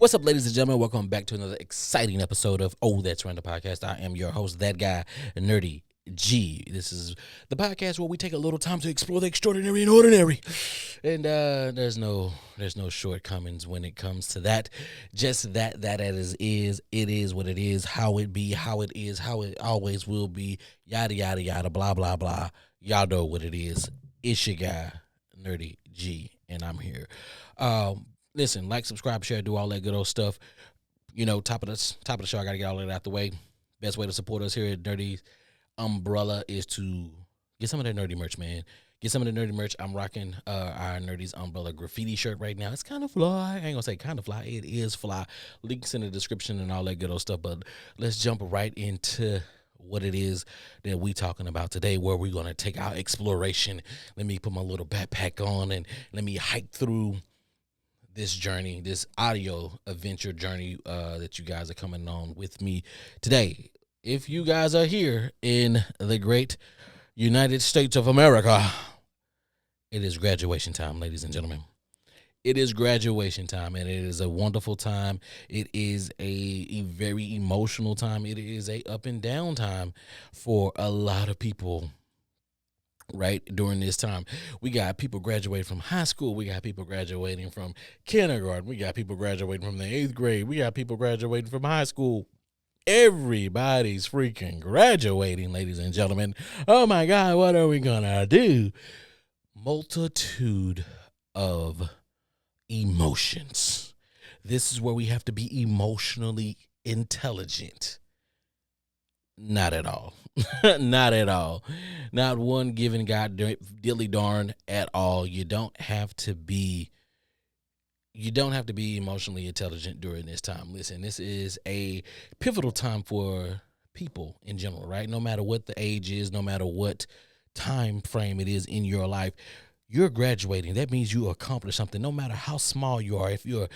What's up, ladies and gentlemen? Welcome back to another exciting episode of That's Random Podcast. I am your host, that guy, Nerdy G. This is the podcast where we take a little time to explore the extraordinary and ordinary. And there's no shortcomings when it comes to that. Just that it is what it is, how it be, how it is, how it always will be, yada yada yada, blah blah blah. Y'all know what it is. It's your guy, Nerdy G, and I'm here. Listen, like, subscribe, share, do all that good old stuff. You know, top of the show. I gotta get all that out the way. Best way to support us here at Nerdy Umbrella is to get some of that nerdy merch, man. Get some of the nerdy merch. I'm rocking our Nerdy's Umbrella graffiti shirt right now. It's kind of fly. I ain't gonna say kind of fly. It is fly. Links in the description and all that good old stuff. But let's jump right into what it is that we talking about today, where we're gonna take our exploration. Let me put my little backpack on and let me hike through this journey, this audio adventure journey that you guys are coming on with me today. If you guys are here in the great United States of America, it is graduation time, ladies and gentlemen. It is graduation time, and it is a wonderful time. It is a very emotional time. It is a up and down time for a lot of people. Right during this time, we got people graduating from high school. We got people graduating from kindergarten. We got people graduating from the 8th grade. We got people graduating from high school. Everybody's freaking graduating, ladies and gentlemen. Oh my God, what are we gonna do? Multitude of emotions. This is where we have to be emotionally intelligent. Not at all. Not at all. Not one given God dilly darn at all. You don't have to be emotionally intelligent during this time. Listen, this is a pivotal time for people in general, right? No matter what the age is, no matter what time frame it is in your life, you're graduating. That means you accomplished something, no matter how small you are. If you're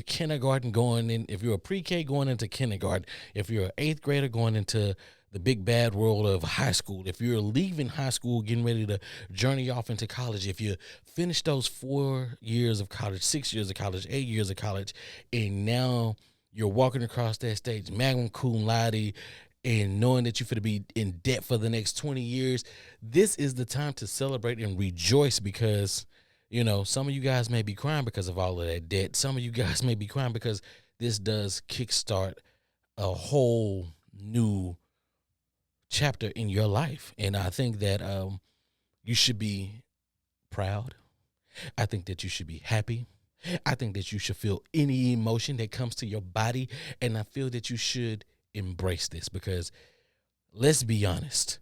kindergarten going in, if you're a pre-K going into kindergarten, if you're an 8th grader going into the big bad world of high school, if you're leaving high school, getting ready to journey off into college, if you finish those 4 years of college, 6 years of college, 8 years of college, and now you're walking across that stage, magna cum laude, and knowing that you're going to be in debt for the next 20 years, this is the time to celebrate and rejoice because, you know, some of you guys may be crying because of all of that debt. Some of you guys may be crying because this does kickstart a whole new chapter in your life. And I think that you should be proud. I think that you should be happy. I think that you should feel any emotion that comes to your body. And I feel that you should embrace this because, let's be honest,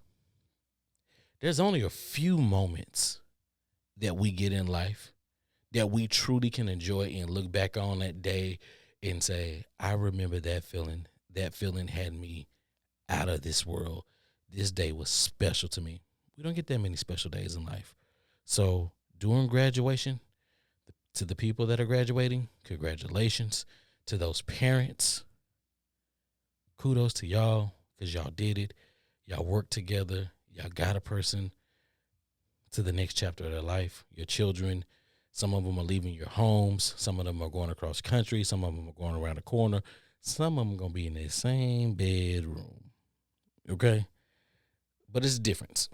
there's only a few moments that we get in life that we truly can enjoy and look back on that day and say, I remember that feeling. That feeling had me out of this world. This day was special to me. We don't get that many special days in life. So during graduation, to the people that are graduating, congratulations. To those parents, kudos to y'all because y'all did it. Y'all worked together. Y'all got a person to the next chapter of their life. Your children, some of them are leaving your homes. Some of them are going across country. Some of them are going around the corner. Some of them are going to be in the same bedroom. Okay? But it's a difference.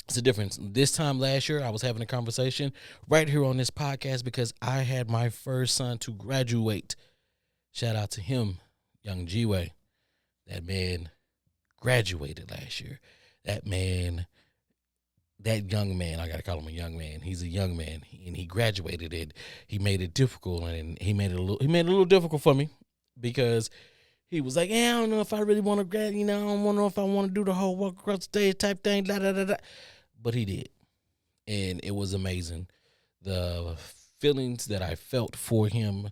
It's a difference. This time last year, I was having a conversation right here on this podcast because I had my first son to graduate. Shout out to him, young G-Way. That man graduated last year. That young man, I got to call him a young man. He's a young man, and he graduated it. He made it difficult, and he made it a little difficult for me because he was like, I don't know if I really want to grad, I don't know if I want to do the whole walk across the stage type thing, da da da da. But he did, and it was amazing. The feelings that I felt for him,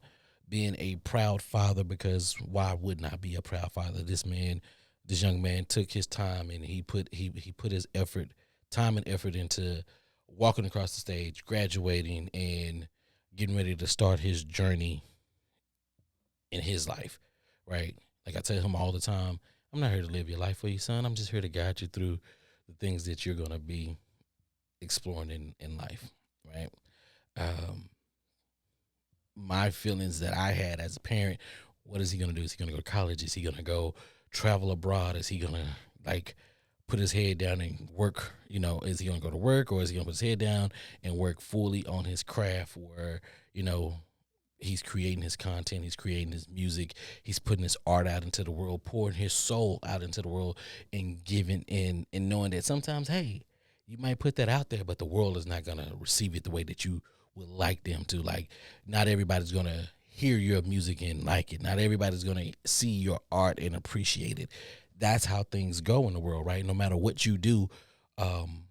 being a proud father, because why wouldn't I be a proud father? This young man took his time and he put his time and effort into walking across the stage, graduating, and getting ready to start his journey in his life, right? Like I tell him all the time, I'm not here to live your life for you, son. I'm just here to guide you through the things that you're going to be exploring in life, right? my feelings that I had as a parent. What is he gonna do? Is he gonna go to college? Is he gonna go travel abroad? Is he gonna like put his head down and work? Is he gonna go to work, or is he gonna put his head down and work fully on his craft where, he's creating his content, he's creating his music, he's putting his art out into the world, pouring his soul out into the world, and giving and knowing that sometimes, hey, you might put that out there, but the world is not gonna receive it the way that you would like them to. Like, not everybody's gonna hear your music and like it. Not everybody's gonna see your art and appreciate it. That's how things go in the world, right? No matter what you do, um,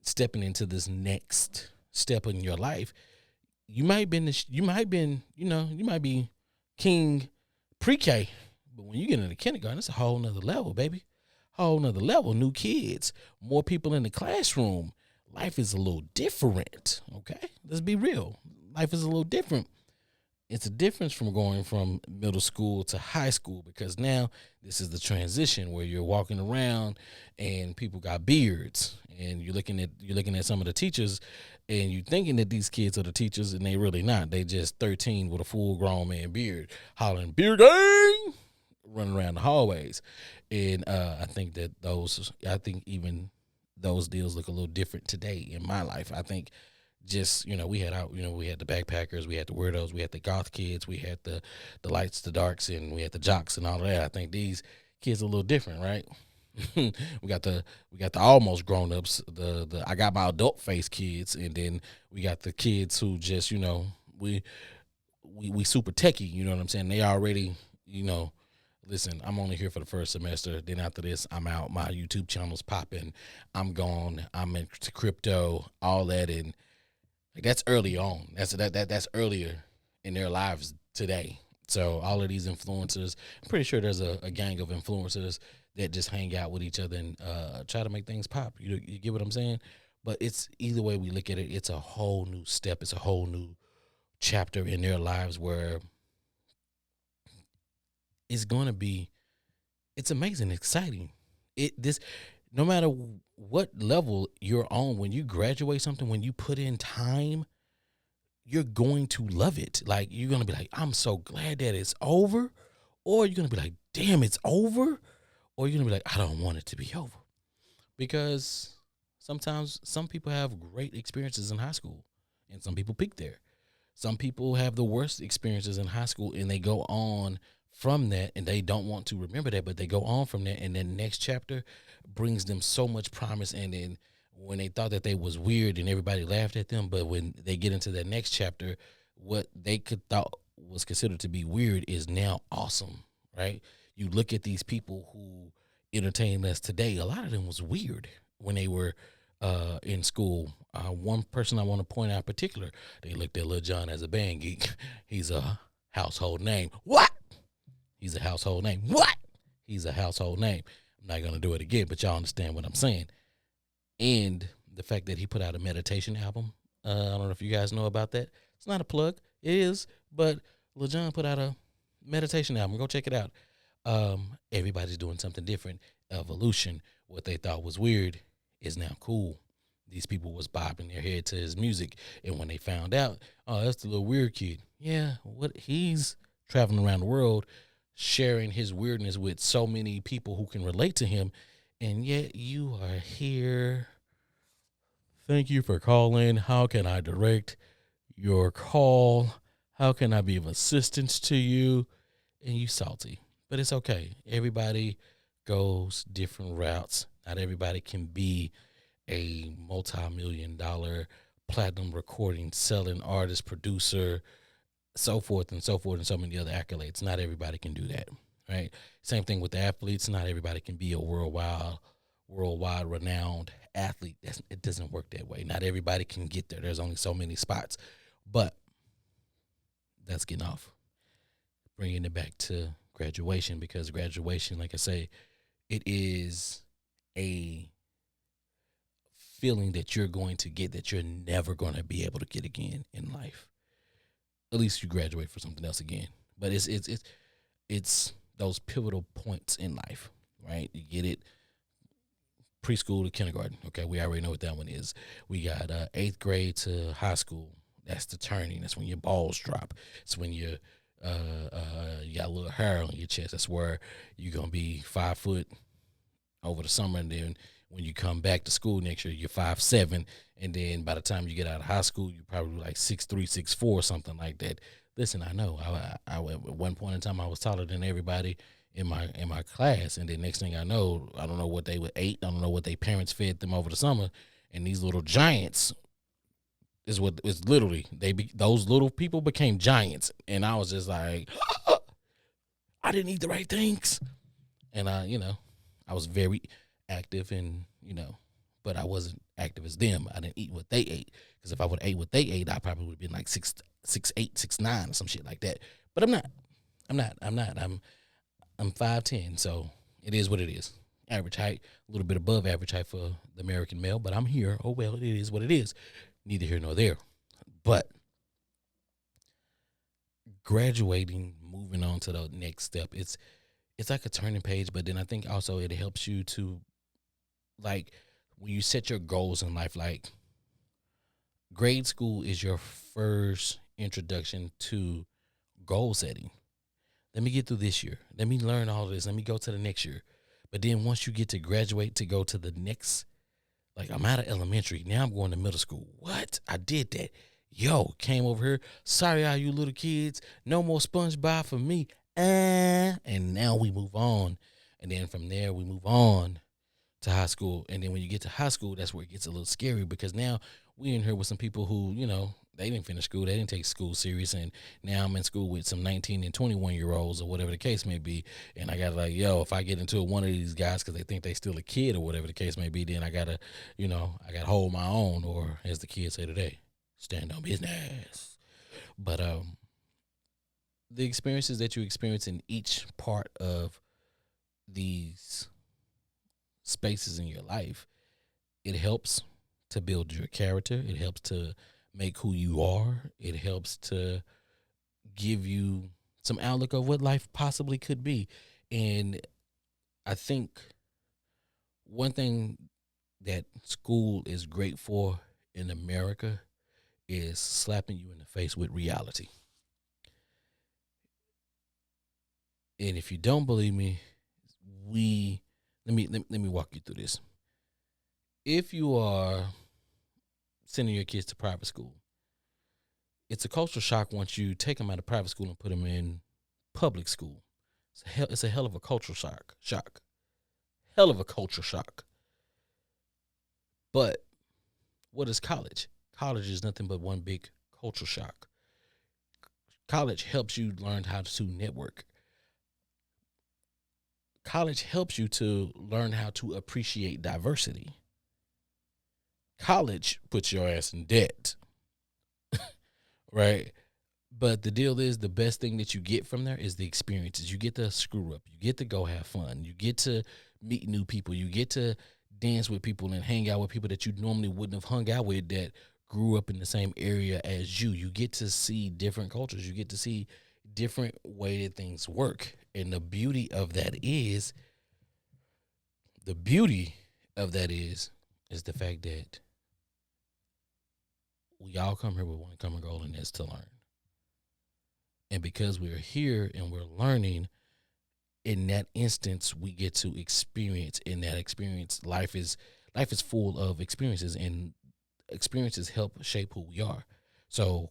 stepping into this next step in your life, you might be king pre-K, but when you get into kindergarten, it's a whole nother level, baby. Whole nother level. New kids, more people in the classroom. Life is a little different. Okay, let's be real. Life is a little different. It's a difference from going from middle school to high school, because now this is the transition where you're walking around and people got beards, and you're looking at some of the teachers, and you're thinking that these kids are the teachers, and they really not. They just 13 with a full grown man beard, hollering "beard gang," running around the hallways. And I think even those deals look a little different today in my life. I think just, we had the backpackers, we had the weirdos, we had the goth kids, we had the lights, the darks, and we had the jocks and all of that. I think these kids are a little different, right? we got the almost grown ups, the I got my adult face kids, and then we got the kids who just, we super techie, you know what I'm saying? They already, listen, I'm only here for the first semester. Then after this, I'm out. My YouTube channel's popping. I'm gone. I'm into crypto, all that, and like, that's early on. That's earlier in their lives today. So all of these influencers, I'm pretty sure there's a gang of influencers that just hang out with each other and try to make things pop. You get what I'm saying? But it's either way we look at it, it's a whole new step. It's a whole new chapter in their lives where it's going to be, it's amazing, exciting. No matter what level you're on, when you graduate something, when you put in time, you're going to love it. Like, you're going to be like, I'm so glad that it's over. Or you're going to be like, damn, it's over. Or you're going to be like, I don't want it to be over. Because sometimes some people have great experiences in high school, and some people peak there. Some people have the worst experiences in high school, and they go on from that, and they don't want to remember that, but they go on from that, and then next chapter brings them so much promise. And then when they thought that they was weird and everybody laughed at them, but when they get into that next chapter, what they could thought was considered to be weird is now awesome, right? You look at these people who entertain us today, a lot of them was weird when they were in school. One person I want to point out in particular, they looked at Lil Jon as a band geek. He's a household name. What? He's a household name. What? He's a household name. I'm not going to do it again, but y'all understand what I'm saying. And the fact that he put out a meditation album, I don't know if you guys know about that. It's not a plug. It is, but Lil Jon put out a meditation album. Go check it out. Everybody's doing something different. Evolution. What they thought was weird is now cool. These people was bobbing their head to his music, and when they found out, oh, that's the little weird kid. Yeah, what he's traveling around the world, sharing his weirdness with so many people who can relate to him, and yet you are here. Thank you for calling. How can I direct your call? How can I be of assistance to you? And you salty, but it's okay. Everybody goes different routes. Not everybody can be a multi-million-dollar platinum recording selling artist, producer, so forth and so forth, and so many other accolades. Not everybody can do that, right? Same thing with the athletes. Not everybody can be a worldwide renowned athlete. It doesn't work that way. Not everybody can get there. There's only so many spots. But that's getting off. Bringing it back to graduation, because graduation, like I say, it is a feeling that you're going to get that you're never going to be able to get again in life. At least you graduate for something else again. But it's those pivotal points in life, right? You get it. Preschool to kindergarten. Okay, we already know what that one is. We got 8th grade to high school. That's the turning. That's when your balls drop. It's when you got a little hair on your chest. That's where you're gonna be 5 foot over the summer, and then when you come back to school next year, you're 5'7", and then by the time you get out of high school, you're probably like 6'3", 6'4", something like that. Listen, I know. I at one point in time I was taller than everybody in my class, and then next thing I know, I don't know what they would ate. I don't know what their parents fed them over the summer, and these little giants is what it's literally those little people became giants, and I was just like, I didn't eat the right things, and I was very active, and but I wasn't active as them. I didn't eat what they ate, because if I would ate what they ate, I probably would have been like 6'8", 6'9", or some shit like that. But I'm not. I'm 5'10", so it is what it is. Average height, a little bit above average height for the American male, but I'm here. Oh well, it is what it is. Neither here nor there. But graduating, moving on to the next step, it's like a turning page. But then I think also it helps you to, like, when you set your goals in life, like grade school is your first introduction to goal setting. Let me get through this year. Let me learn all this. Let me go to the next year. But then once you get to graduate, to go to the next, like, I'm out of elementary. Now I'm going to middle school. What? I did that. Yo, came over here. Sorry, all you little kids. No more SpongeBob for me. And now we move on. And then from there, we move on to high school. And then when you get to high school, that's where it gets a little scary, because now we in here with some people who, they didn't finish school. They didn't take school serious. And now I'm in school with some 19 and 21-year-olds, or whatever the case may be. And I got to, like, yo, if I get into one of these guys because they think they still a kid, or whatever the case may be, then I got to, I got to hold my own, or as the kids say today, stand on business. But the experiences that you experience in each part of these spaces in your life, it helps to build your character. It helps to make who you are. It helps to give you some outlook of what life possibly could be. And I think one thing that school is great for in America is slapping you in the face with reality. And if you don't believe me, let me walk you through this. If you are sending your kids to private school, it's a cultural shock once you take them out of private school and put them in public school. It's a hell of a cultural shock. Hell of a culture shock. But what is college? College is nothing but one big culture shock. College helps you learn how to network. College helps you to learn how to appreciate diversity. College puts your ass in debt, right? But the deal is, the best thing that you get from there is the experiences. You get to screw up. You get to go have fun. You get to meet new people. You get to dance with people and hang out with people that you normally wouldn't have hung out with, that grew up in the same area as you. You get to see different cultures. You get to see different way that things work. And the beauty of that is the fact that we all come here with one common goal, and that's to learn. And because we're here and we're learning, in that instance, we get to experience. In that experience, life is full of experiences, and experiences help shape who we are. So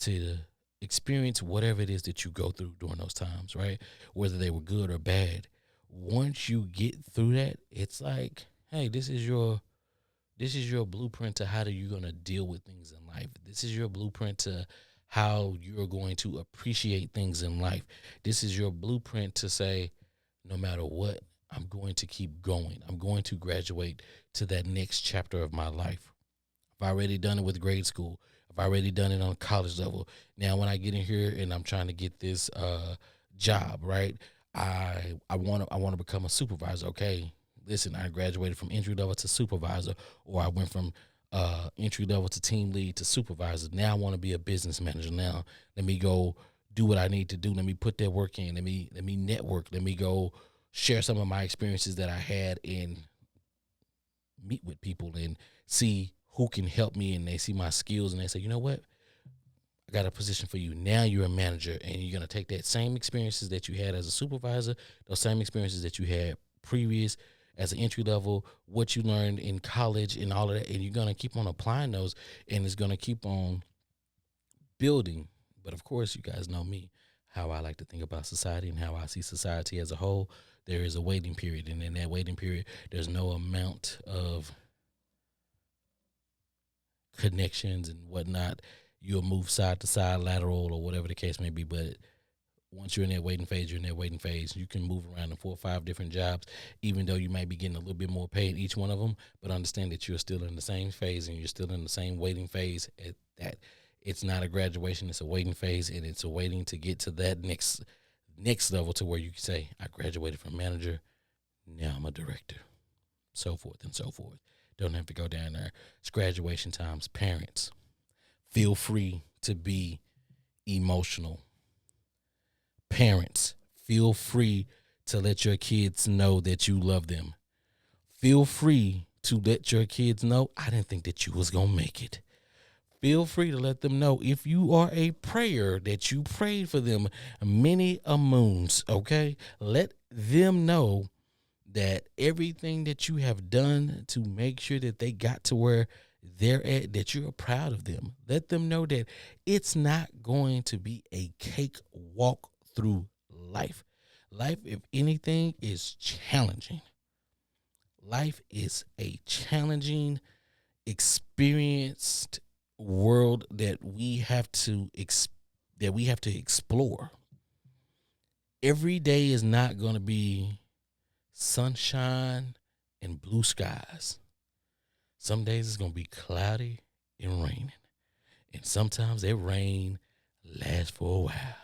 to experience whatever it is that you go through during those times, right? Whether they were good or bad, once you get through that, it's like, hey, this is your blueprint to how you're going to deal with things in life. This is your blueprint to how you're going to appreciate things in life. This is your blueprint to say, no matter what, I'm going to keep going. I'm going to graduate to that next chapter of my life. I've already done it with grade school. I've already done it on college level. Now, when I get in here and I'm trying to get this job, right? I want to become a supervisor. Okay, listen, I graduated from entry level to supervisor, or I went from entry level to team lead to supervisor. Now I want to be a business manager. Now let me go do what I need to do. Let me put that work in. Let me network. Let me go share some of my experiences that I had and meet with people and see who can help me, and they see my skills and they say, you know what, I got a position for you. Now you're a manager, and you're going to take that same experiences that you had as a supervisor, those same experiences that you had previous as an entry level, what you learned in college and all of that, and you're going to keep on applying those, and it's going to keep on building. But of course, you guys know me, how I like to think about society and how I see society as a whole. There is a waiting period, and in that waiting period, there's no amount of connections and whatnot. You'll move side to side, lateral, or whatever the case may be. But once you're in that waiting phase, you're in that waiting phase. You can move around in 4 or 5 different jobs, even though you might be getting a little bit more paid each one of them. But understand that you're still in the same phase and you're still in the same waiting phase. At that, it's not a graduation; it's a waiting phase, and it's a waiting to get to that next level to where you can say, "I graduated from manager, now I'm a director," so forth and so forth. Don't have to go down there. It's graduation times. Parents, feel free to be emotional. Parents, feel free to let your kids know that you love them. Feel free to let your kids know, I didn't think that you was going to make it. Feel free to let them know, if you are a prayer, that you prayed for them many a moons, okay? Let them know that everything that you have done to make sure that they got to where they're at, that you're proud of them. Let them know that it's not going to be a cake walk through life. Life, if anything, is challenging. Life is a challenging, experienced world that we have to explore. Every day is not going to be sunshine and blue skies. Some days it's going to be cloudy and raining. And sometimes that rain lasts for a while.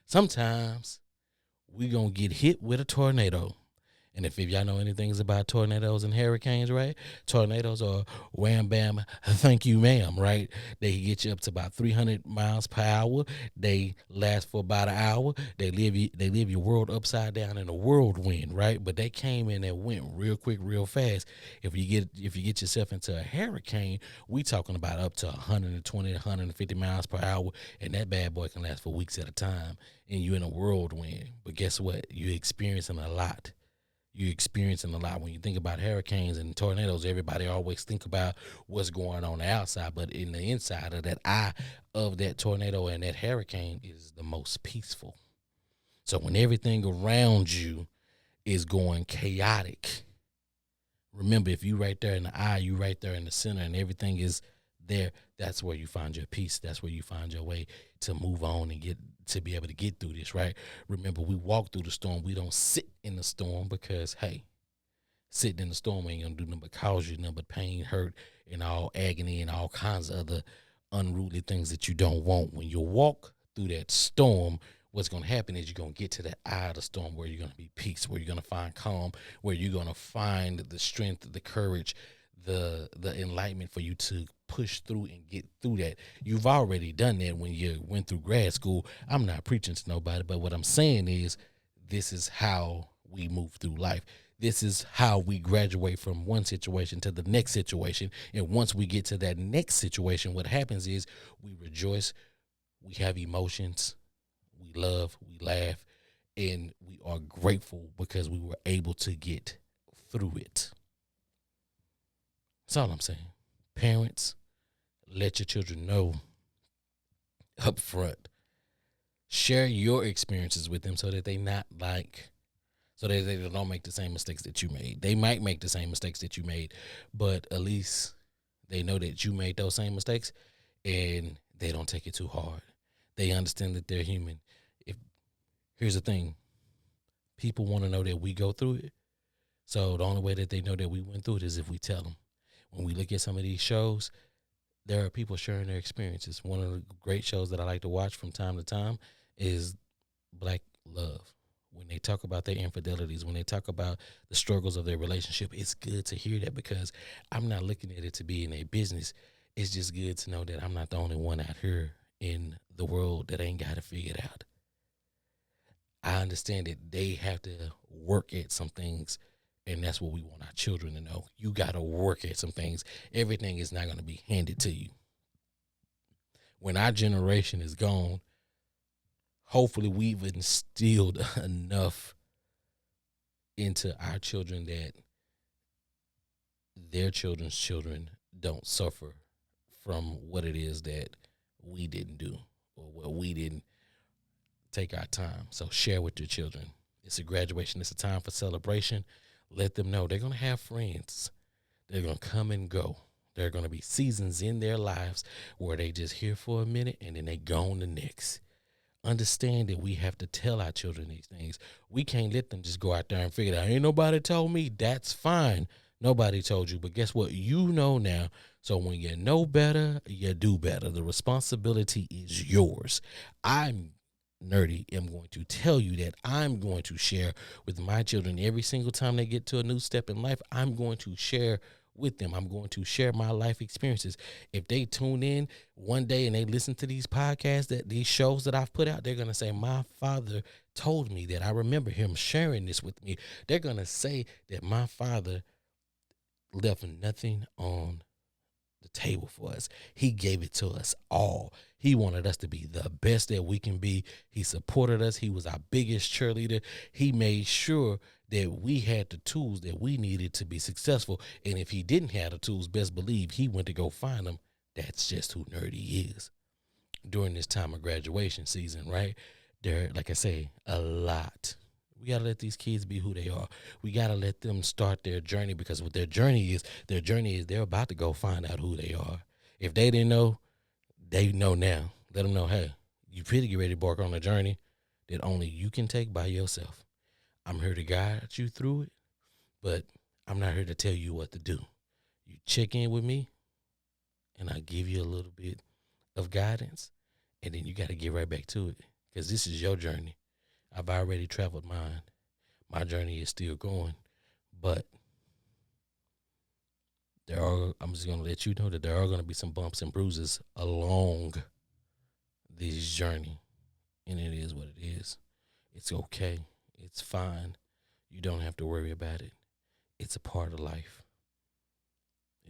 Sometimes we're going to get hit with a tornado. And if y'all know anything about tornadoes and hurricanes, right? Tornadoes are wham, bam, thank you, ma'am, right? They can get you up to about 300 miles per hour. They last for about an hour. They live your world upside down in a whirlwind, right? But they came in and went real quick, real fast. If you get yourself into a hurricane, we talking about up to 120, 150 miles per hour, and that bad boy can last for weeks at a time. And you're in a whirlwind. But guess what? You're experiencing a lot. You're experiencing a lot. When you think about hurricanes and tornadoes, everybody always think about what's going on the outside, but in the inside of that eye of that tornado and that hurricane is the most peaceful. So when everything around you is going chaotic, remember, if you right there in the eye, you right there in the center, and everything is there, that's where you find your peace. That's where you find your way to move on and get to be able to get through this, right? Remember, we walk through the storm. We don't sit in the storm, because, hey, sitting in the storm ain't gonna do nothing but cause you nothing but pain, hurt, and all agony and all kinds of other unruly things that you don't want. When you walk through that storm, what's going to happen is you're going to get to that eye of the storm where you're going to be peace, where you're going to find calm, where you're going to find the strength, the courage, the enlightenment for you to push through and get through that. You've already done that when you went through grad school. I'm not preaching to nobody, but what I'm saying is, this is how we move through life. This is how we graduate from one situation to the next situation. And once we get to that next situation, what happens is we rejoice, we have emotions, we love, we laugh, and we are grateful because we were able to get through it. That's all I'm saying. Parents, let your children know up front. Share your experiences with them so that they don't make the same mistakes that you made. They might make the same mistakes that you made, but at least they know that you made those same mistakes and they don't take it too hard. They understand that they're human. Here's the thing. People want to know that we go through it. So the only way that they know that we went through it is if we tell them. When we look at some of these shows, there are people sharing their experiences. One of the great shows that I like to watch from time to time is Black Love. When they talk about their infidelities, when they talk about the struggles of their relationship, it's good to hear that, because I'm not looking at it to be in a business. It's just good to know that I'm not the only one out here in the world that ain't got to figure it out. I understand that they have to work at some things And that's what we want our children to know. You got to work at some things. Everything is not going to be handed to you. When our generation is gone, hopefully we've instilled enough into our children that their children's children don't suffer from what it is that we didn't do or what we didn't take our time. So share with your children. It's a graduation. It's a time for celebration. Let them know they're going to have friends. They're going to come and go. There are going to be seasons in their lives where they just here for a minute and then they gone the next. Understand that we have to tell our children these things. We can't let them just go out there and figure it out. Ain't nobody told me. That's fine. Nobody told you. But guess what? You know now. So when you know better, you do better. The responsibility is yours. I'm nerdy. I'm going to tell you that I'm going to share with my children every single time they get to a new step in life. I'm going to share with them. I'm going to share my life experiences. If they tune in one day and they listen to these podcasts, that these shows that I've put out, they're going to say, my father told me that. I remember him sharing this with me. They're going to say that my father left nothing on the table for us. He gave it to us all. He wanted us to be the best that we can be. He supported us. He was our biggest cheerleader. He made sure that we had the tools that we needed to be successful. And if he didn't have the tools, best believe he went to go find them. That's just who Nerdy is. During this time of graduation season, right? There, like I say, a lot. We got to let these kids be who they are. We got to let them start their journey, because what their journey is they're about to go find out who they are. If they didn't know, they know now. Let them know, hey, you pretty get ready to embark on a journey that only you can take by yourself. I'm here to guide you through it, but I'm not here to tell you what to do. You check in with me, and I give you a little bit of guidance, and then you got to get right back to it, because this is your journey. I've already traveled mine. My journey is still going, but I'm just going to let you know that there are going to be some bumps and bruises along this journey, and it is what it is. It's okay. It's fine. You don't have to worry about it. It's a part of life.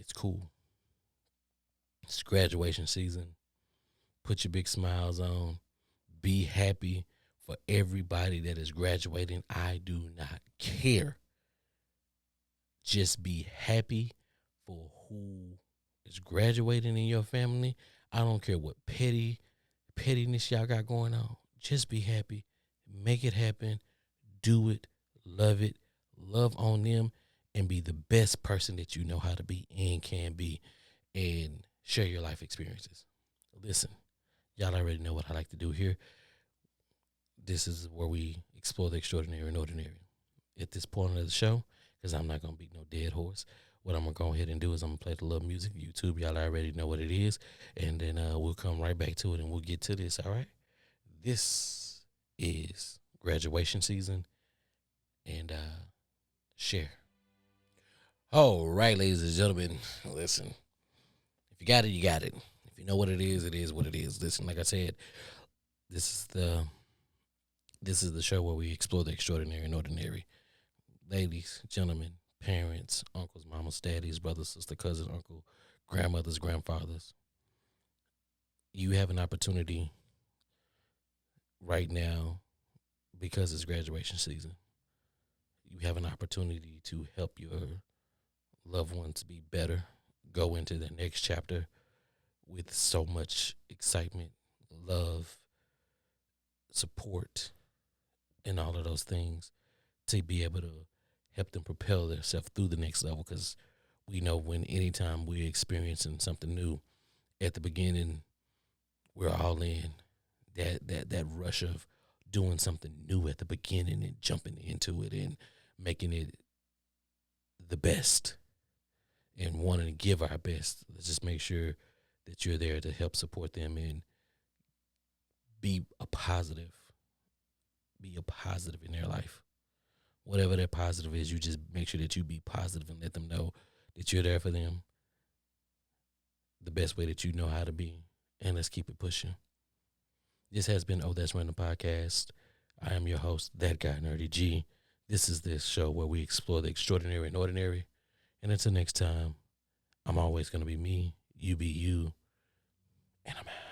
It's cool. It's graduation season. Put your big smiles on. Be happy for everybody that is graduating. I do not care. Just be happy for who is graduating in your family. I don't care what pettiness y'all got going on. Just be happy. Make it happen. Do it. Love on them, and be the best person that you know how to be and can be, and share your life experiences. Listen, y'all already know what I like to do here. This is where we explore the extraordinary and ordinary. At this point of the show, because I'm not going to beat no dead horse, what I'm going to go ahead and do is I'm going to play the little music. YouTube, y'all already know what it is. And then we'll come right back to it and we'll get to this, all right? This is graduation season, and share. All right, ladies and gentlemen, listen. If you got it, you got it. If you know what it is what it is. Listen, like I said, this is the show where we explore the extraordinary and ordinary. Ladies, gentlemen, parents, uncles, mamas, daddies, brothers, sister, cousin, uncle, grandmothers, grandfathers. You have an opportunity right now, because it's graduation season. You have an opportunity to help your loved ones be better, go into the next chapter with so much excitement, love, support, and all of those things, to be able to help them propel themselves through the next level. Because we know when anytime we're experiencing something new, at the beginning, we're all in. That rush of doing something new at the beginning and jumping into it and making it the best and wanting to give our best. Let's just make sure that you're there to help support them and be a positive. Be a positive in their life. Whatever their positive is, you just make sure that you be positive and let them know that you're there for them the best way that you know how to be. And let's keep it pushing. This has been Oh That's Random Podcast. I am your host, that guy, Nerdy G. This is this show where we explore the extraordinary and ordinary. And until next time, I'm always going to be me, you be you, and I'm out.